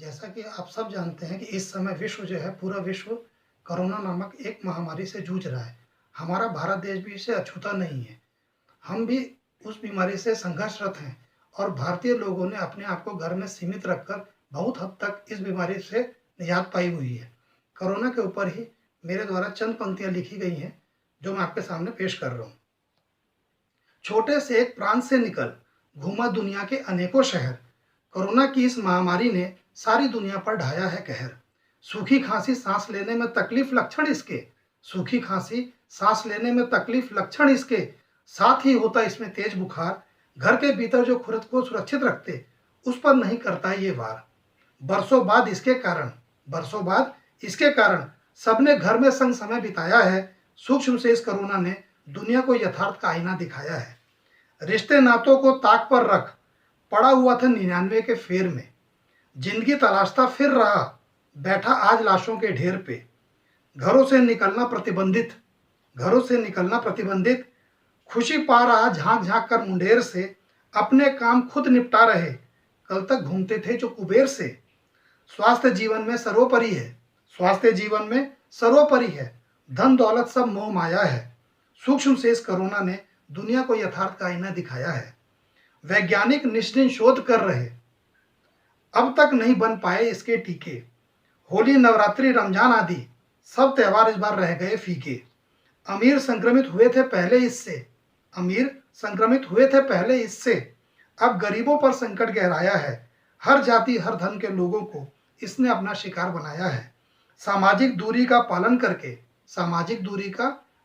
जैसा कि आप सब जानते हैं कि इस समय विश्व जो है पूरा विश्व कोरोना नामक एक महामारी से जूझ रहा है। हमारा भारत देश भी इससे अछूता नहीं है। हम भी उस बीमारी से संघर्षरत हैं और भारतीय लोगों ने अपने आप को घर में सीमित रखकर बहुत हद तक इस बीमारी से निजात पाई हुई है। कोरोना के ऊपर ही मेरे द्वारा चंद पंक्तियाँ लिखी गई हैं जो मैं आपके सामने पेश कर रहा हूँ। छोटे से एक प्रांत से निकल घूमा दुनिया के अनेकों शहर। कोरोना की इस महामारी ने सारी दुनिया पर ढाया है कहर। सूखी खांसी सांस लेने में तकलीफ लक्षण इसके, सूखी खांसी सांस लेने में तकलीफ लक्षण इसके, साथ ही होता इसमें तेज बुखार। घर के भीतर जो खुद को सुरक्षित रखते उस पर नहीं करता ये वार। बरसों बाद इसके कारण सबने घर में संग समय बिताया है। सूक्ष्म से इस कोरोना ने दुनिया को यथार्थ का आईना दिखाया है। रिश्ते नातों को ताक पर रख पड़ा हुआ था 99 के फेर में। जिंदगी तलाशता फिर रहा बैठा आज लाशों के ढेर पे। घरों से निकलना प्रतिबंधित, खुशी पा रहा झांक झांक कर मुंडेर से। अपने काम खुद निपटा रहे कल तक घूमते थे जो कुबेर से। स्वास्थ्य जीवन में सर्वोपरि है, धन दौलत सब मोह माया है। सूक्ष्म से इस कोरोना ने दुनिया को यथार्थ का आईना दिखाया है। वैज्ञानिक निष्दिन शोध कर रहे, अब तक नहीं बन पाए इसके टीके। होली, नवरात्रि, रमजान आदि सब त्योहार इस बार रह गए फीके। अमीर संक्रमित हुए थे पहले इससे, अब गरीबों पर संकट गहराया है। हर जाति हर धर्म के लोगों को इसने अपना शिकार बनाया है। सामाजिक दूरी का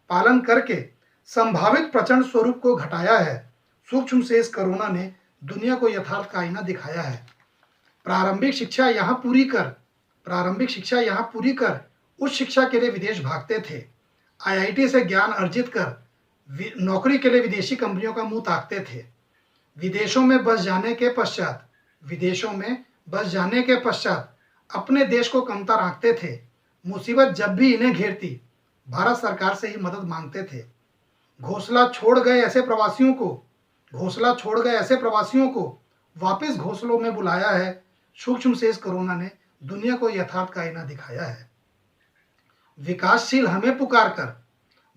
पालन करके संभावित प्रचंड स्वरूप को घटाया है। सूक्ष्म से इस कोरोना ने दुनिया को यथार्थ का आईना दिखाया है। प्रारंभिक शिक्षा यहाँ पूरी कर उच्च शिक्षा के लिए विदेश भागते थे। आईआईटी से ज्ञान अर्जित कर नौकरी के लिए विदेशी कंपनियों का मुंह ताकते थे। विदेशों में बस जाने के पश्चात अपने देश को कमतर आंकते थे। मुसीबत जब भी इन्हें घेरती भारत सरकार से ही मदद मांगते थे। घोंसला छोड़ गए ऐसे प्रवासियों को वापस घोंसलों में बुलाया है। सूक्ष्म से इस कोरोना ने दुनिया को यथार्थ का आईना दिखाया है। विकासशील हमें पुकार कर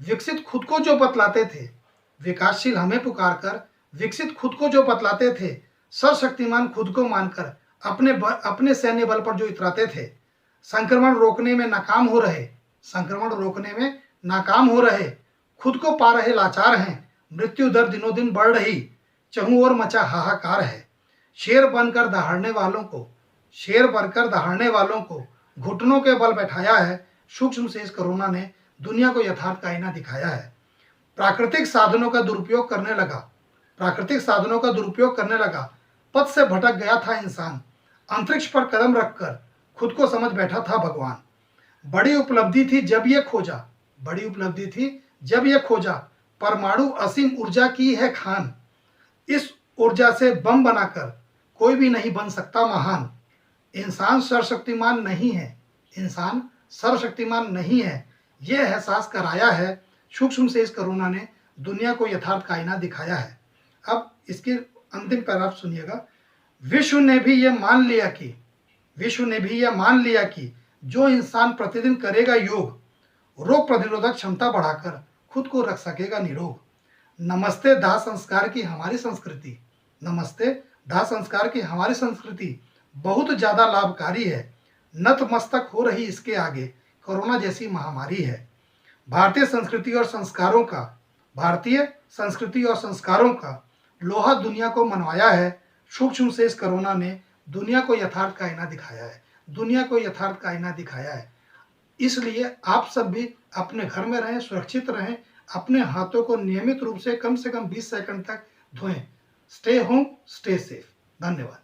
विकसित खुद को जो बतलाते थे, सर्वशक्तिमान खुद को मानकर अपने सैन्य बल पर जो इतराते थे। संक्रमण रोकने में नाकाम हो रहे खुद को पा रहे लाचार हैं। मृत्यु दर दिनों दिन बढ़ रही, चहुं ओर मचा हाहाकार है। शेर बनकर दहाड़ने वालों को घुटनों के बल बैठाया है। सूक्ष्म से इस कोरोना ने दुनिया को यथार्थ का आईना दिखाया है। प्राकृतिक साधनों का दुरुपयोग करने लगा, पथ से भटक गया था इंसान। अंतरिक्ष पर कदम रखकर खुद को समझ बैठा था भगवान। बड़ी उपलब्धि थी जब ये खोजा परमाणु असीम ऊर्जा की है खान। इस ऊर्जा से बम बनाकर कोई भी नहीं बन सकता महान। इंसान सर्वशक्तिमान नहीं है, यह एहसास कराया है। सूक्ष्म से इस कोरोना ने दुनिया को यथार्थ का आईना दिखाया है। अब इसकी अंतिम पैराग्राफ सुनिएगा। विश्व ने भी यह मान लिया कि जो इंसान प्रतिदिन करेगा योग, रोग प्रतिरोधक क्षमता बढ़ाकर खुद को रख सकेगा निरोग। नमस्ते दाह संस्कार की हमारी संस्कृति बहुत ज्यादा लाभकारी है। नतमस्तक हो रही इसके आगे कोरोना जैसी महामारी है। भारतीय संस्कृति और संस्कारों का लोहा दुनिया को मनवाया है। सूक्ष्म से इस कोरोना ने दुनिया को यथार्थ का आईना दिखाया है। इसलिए आप सब भी अपने घर में रहें, सुरक्षित रहें, अपने हाथों को नियमित रूप से कम 20 सेकंड तक धोएं। Stay home, stay safe. धन्यवाद।